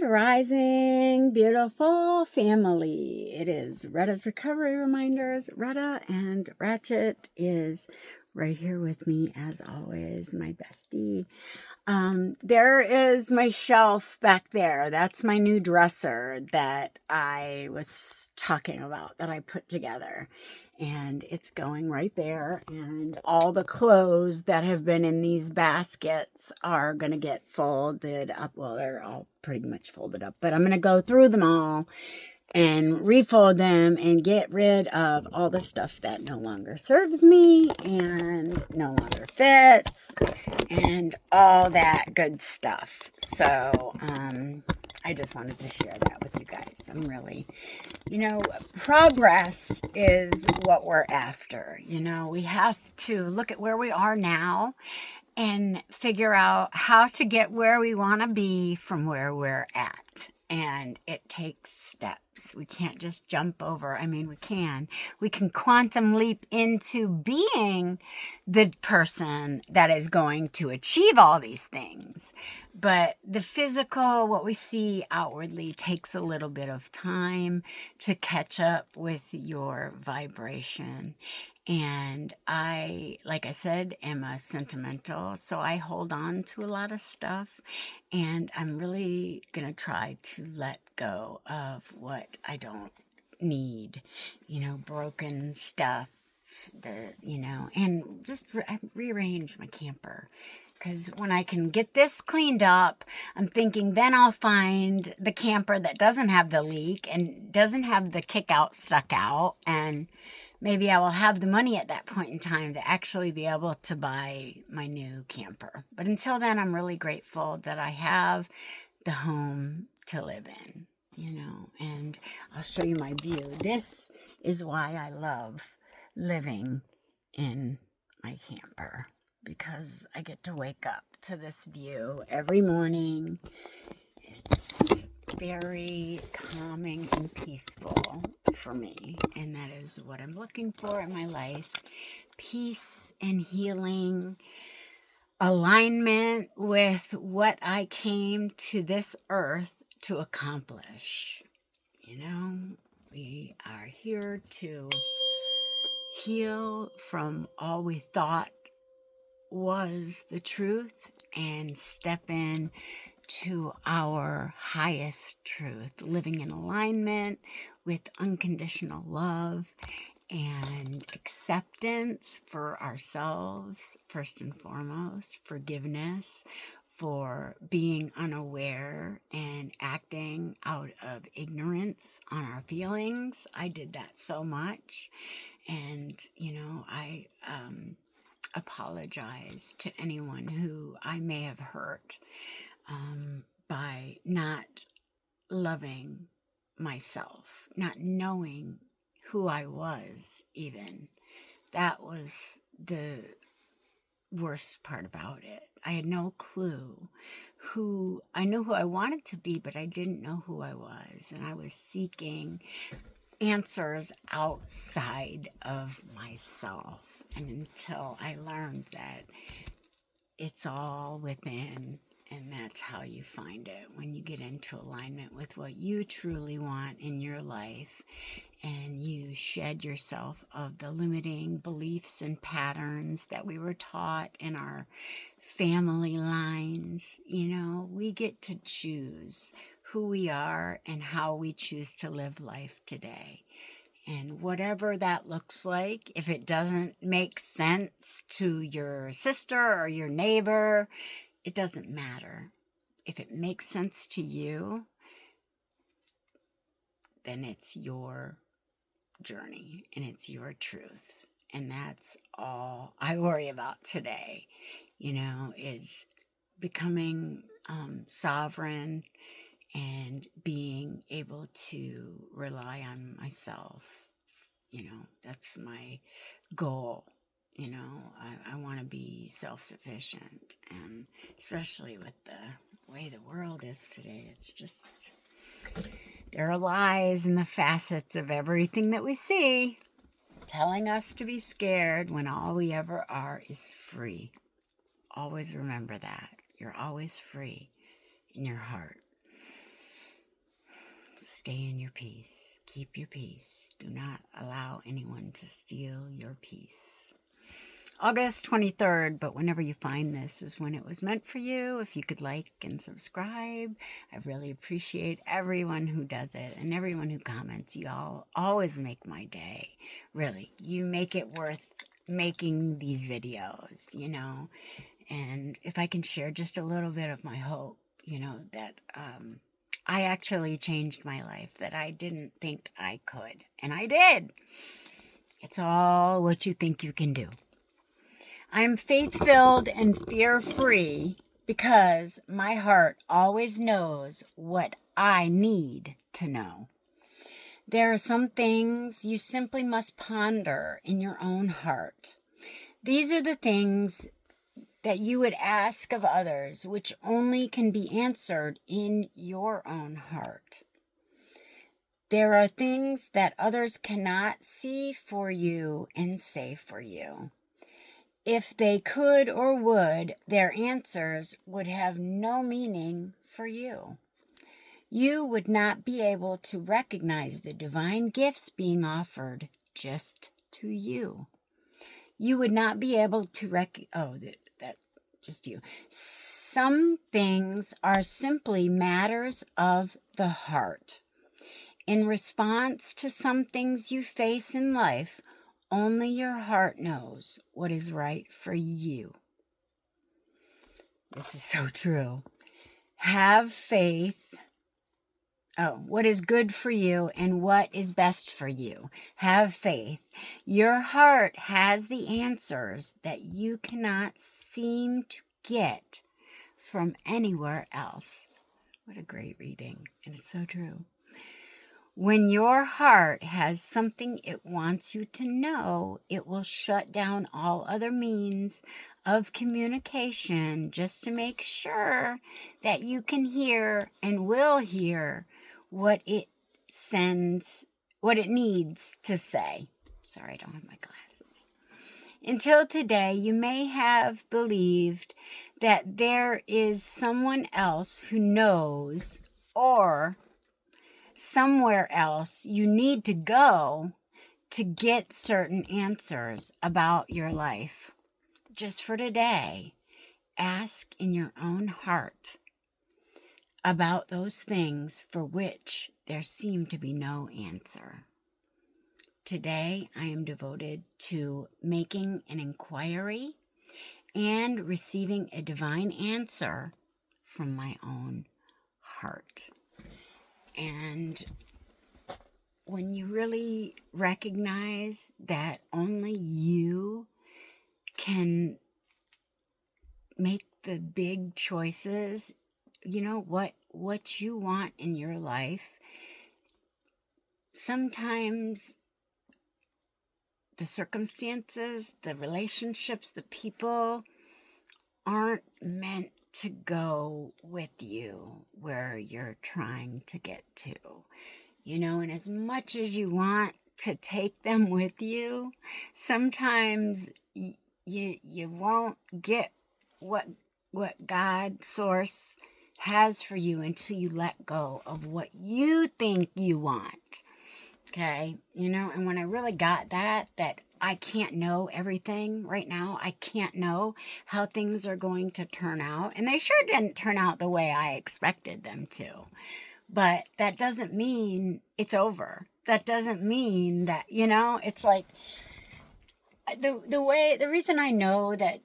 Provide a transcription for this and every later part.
Rising, beautiful family. It is Retta's Recovery Reminders. Retta and Ratchet is right here with me as always, my bestie. There is my shelf back there. That's my new dresser that I was talking about that I put together. And it's going right there. And all the clothes that have been in these baskets are going to get folded up. Well, they're all pretty much folded up, but I'm going to go through them all and refold them and get rid of all the stuff that no longer serves me and no longer fits and all that good stuff. So, I just wanted to share that with you guys. I'm really, progress is what we're after. We have to look at where we are now and figure out how to get where we want to be from where we're at. And it takes steps. We can't just jump over. I mean, we can quantum leap into being the person that is going to achieve all these things. But the physical, what we see outwardly, takes a little bit of time to catch up with your vibration. And I, like I said, am a sentimental, so I hold on to a lot of stuff, and I'm really going to try to let go of what I don't need, broken stuff, and just rearrange my camper. Because when I can get this cleaned up, I'm thinking then I'll find the camper that doesn't have the leak and doesn't have the kick out stuck out, and maybe I will have the money at that point in time to actually be able to buy my new camper. But until then, I'm really grateful that I have the home to live in, and I'll show you my view. This is why I love living in my camper, because I get to wake up to this view every morning. It's very calming and peaceful for me, and that is what I'm looking for in my life. Peace and healing, alignment with what I came to this earth to accomplish. We are here to heal from all we thought was the truth and step in to our highest truth, living in alignment with unconditional love and acceptance for ourselves, first and foremost, forgiveness for being unaware and acting out of ignorance on our feelings. I did that so much, and I apologize to anyone who I may have hurt by not loving myself, not knowing who I was even. That was the worst part about it. I had no clue I knew who I wanted to be, but I didn't know who I was. And I was seeking answers outside of myself. And until I learned that it's all within, and that's how you find it, when you get into alignment with what you truly want in your life, and you shed yourself of the limiting beliefs and patterns that we were taught in our family lines. We get to choose who we are and how we choose to live life today. And whatever that looks like, if it doesn't make sense to your sister or your neighbor, it doesn't matter. If it makes sense to you, then it's your journey and it's your truth. And that's all I worry about today, is becoming sovereign and being able to rely on myself. That's my goal. I want to be self-sufficient, and especially with the way the world is today, it's just, there are lies in the facets of everything that we see, telling us to be scared when all we ever are is free. Always remember that. You're always free in your heart. Stay in your peace. Keep your peace. Do not allow anyone to steal your peace. August 23rd, but whenever you find this is when it was meant for you. If you could like and subscribe, I really appreciate everyone who does it and everyone who comments. You all always make my day. Really, you make it worth making these videos, and if I can share just a little bit of my hope, that I actually changed my life, that I didn't think I could, and I did. It's all what you think you can do. I'm faith-filled and fear-free because my heart always knows what I need to know. There are some things you simply must ponder in your own heart. These are the things that you would ask of others, which only can be answered in your own heart. There are things that others cannot see for you and say for you. If they could or would, their answers would have no meaning for you. You would not be able to recognize the divine gifts being offered just to you. You would not be able to just you. Some things are simply matters of the heart. In response to some things you face in life, only your heart knows what is right for you. This is so true. Have faith. What is good for you and what is best for you. Have faith. Your heart has the answers that you cannot seem to get from anywhere else. What a great reading. And it's so true. When your heart has something it wants you to know, it will shut down all other means of communication just to make sure that you can hear and will hear what it needs to say. Sorry, I don't have my glasses. Until today, you may have believed that there is someone else who knows, or somewhere else you need to go to get certain answers about your life. Just for today, ask in your own heart about those things for which there seem to be no answer. Today, I am devoted to making an inquiry and receiving a divine answer from my own heart. And when you really recognize that only you can make the big choices, what you want in your life, sometimes the circumstances, the relationships, the people aren't meant to go with you where you're trying to get to, and as much as you want to take them with you, sometimes you won't get what God source has for you until you let go of what you think you want. Okay, and when I really got that I can't know everything right now. I can't know how things are going to turn out. And they sure didn't turn out the way I expected them to. But that doesn't mean it's over. That doesn't mean that, it's like the reason I know that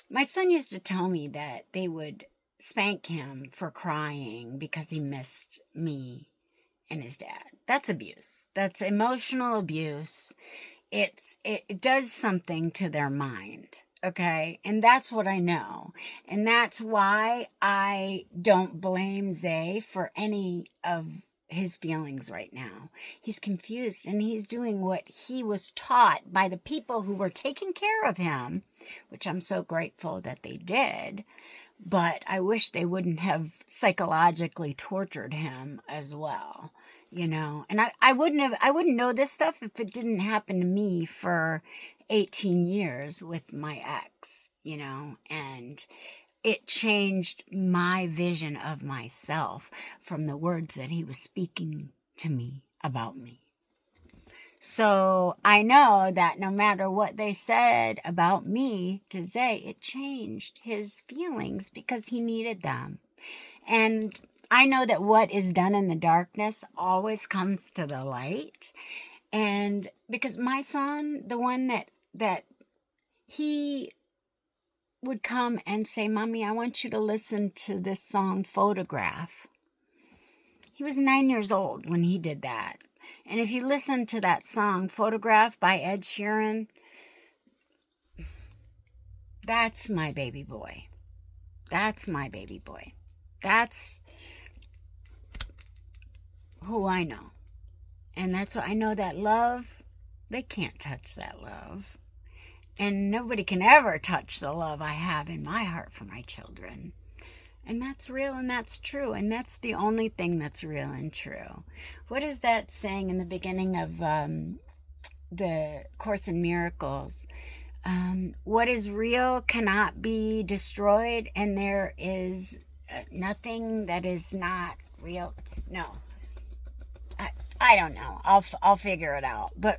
my son used to tell me that they would spank him for crying because he missed me and his dad. That's abuse. That's emotional abuse. It does something to their mind. Okay. And that's what I know. And that's why I don't blame Zay for any of his feelings right now. He's confused and he's doing what he was taught by the people who were taking care of him, which I'm so grateful that they did. But I wish they wouldn't have psychologically tortured him as well, And I wouldn't know this stuff if it didn't happen to me for 18 years with my ex, and it changed my vision of myself from the words that he was speaking to me about me. So I know that no matter what they said about me to Zay, it changed his feelings because he needed them. And I know that what is done in the darkness always comes to the light. And because my son, the one that he would come and say, Mommy, I want you to listen to this song, Photograph. He was 9 years old when he did that. And if you listen to that song, Photograph by Ed Sheeran, that's my baby boy. That's my baby boy. That's who I know. And that's what I know, that love, they can't touch that love. And nobody can ever touch the love I have in my heart for my children. And that's real and that's true. And that's the only thing that's real and true. What is that saying in the beginning of the Course in Miracles? What is real cannot be destroyed, and there is nothing that is not real. No, I don't know. I'll figure it out. But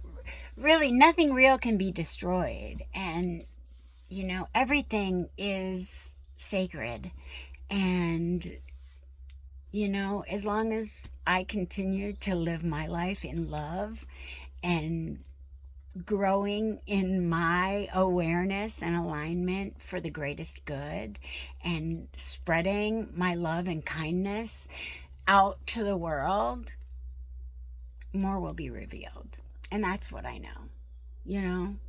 really, nothing real can be destroyed. And, everything is sacred. And, as long as I continue to live my life in love and growing in my awareness and alignment for the greatest good and spreading my love and kindness out to the world, more will be revealed. And that's what I know.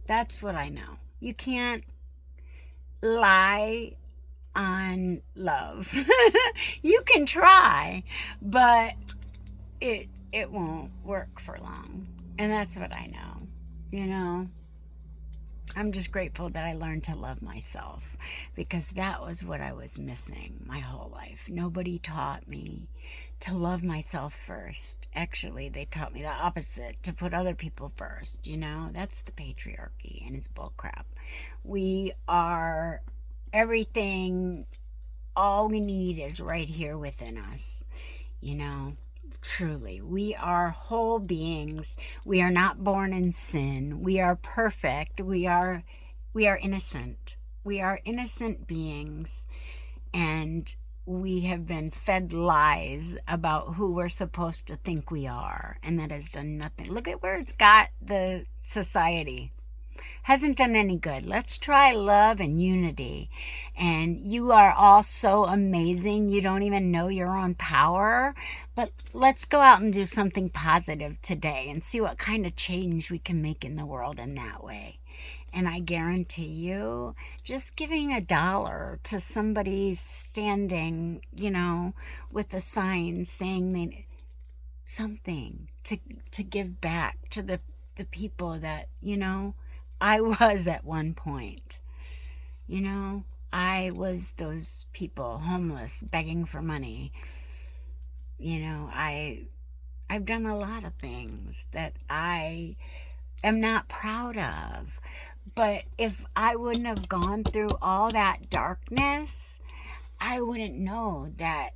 That's what I know. You can't lie on love. You can try, but it won't work for long. And that's what I know. I'm just grateful that I learned to love myself, because that was what I was missing my whole life. Nobody taught me to love myself first. Actually, they taught me the opposite, to put other people first. That's the patriarchy, and it's bullcrap. We are everything. All we need is right here within us. Truly, we are whole beings. We are not born in sin. We are perfect. We are innocent. We are innocent beings, and we have been fed lies about who we're supposed to think we are, and that has done nothing. Look at where it's got the society. Hasn't done any good. Let's try love and unity. And you are all so amazing. You don't even know your own power. But let's go out and do something positive today and see what kind of change we can make in the world in that way. And I guarantee you, just giving $1 to somebody standing, with a sign saying something to give back to the people that, I was at one point. I was those people, homeless, begging for money. I've done a lot of things that I am not proud of. But if I wouldn't have gone through all that darkness, I wouldn't know that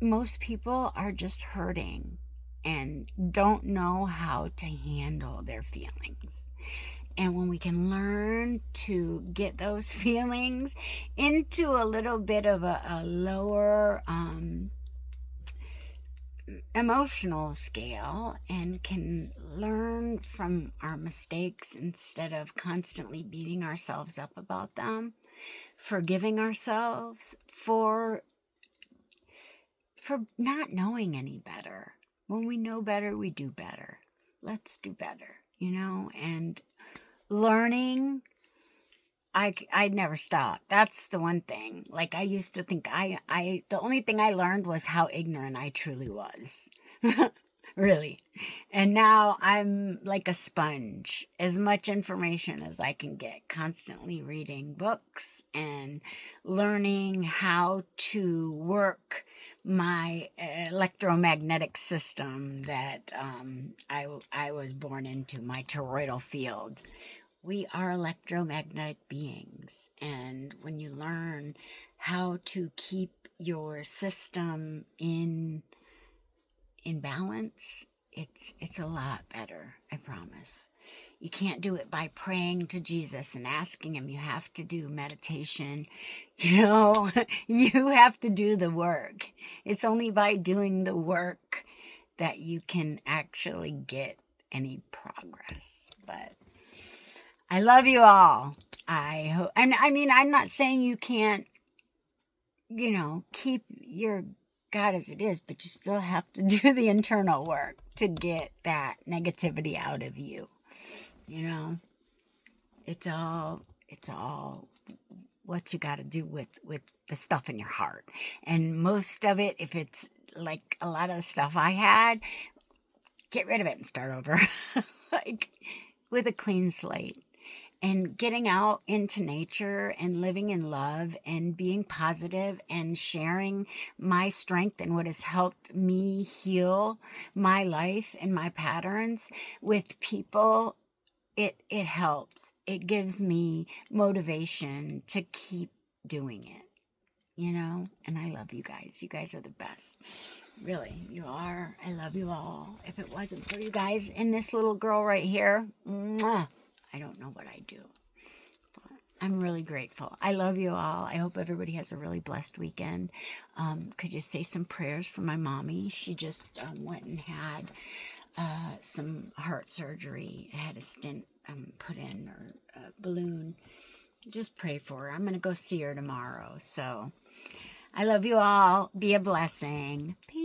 most people are just hurting and don't know how to handle their feelings. And when we can learn to get those feelings into a little bit of a lower emotional scale, and can learn from our mistakes instead of constantly beating ourselves up about them, forgiving ourselves for not knowing any better. When we know better, we do better. Let's do better, and learning, I'd never stop. That's the one thing. Like, I used to think the only thing I learned was how ignorant I truly was. Really. And now I'm like a sponge. As much information as I can get. Constantly reading books and learning how to work my electromagnetic system that I was born into, my toroidal field. We are electromagnetic beings, and when you learn on how to keep your system in balance, it's a lot better, I promise. You can't do it by praying to Jesus and asking him. You have to do meditation. You know, you have to do the work. It's only by doing the work that you can actually get any progress. But I love you all. I hope, and I mean, I'm not saying you can't, keep your God as it is, but you still have to do the internal work to get that negativity out of you. It's all what you got to do with the stuff in your heart. And most of it, if it's like a lot of the stuff I had, get rid of it and start over. Like with a clean slate. And getting out into nature and living in love and being positive and sharing my strength and what has helped me heal my life and my patterns with people, it helps. It gives me motivation to keep doing it, And I love you guys. You guys are the best. Really, you are. I love you all. If it wasn't for you guys and this little girl right here, mwah, I don't know what I'd do. But I'm really grateful. I love you all. I hope everybody has a really blessed weekend. Could you say some prayers for my mommy? She just went and had some heart surgery. I had a stent put in, or a balloon. Just pray for her. I'm going to go see her tomorrow. So I love you all. Be a blessing. Peace.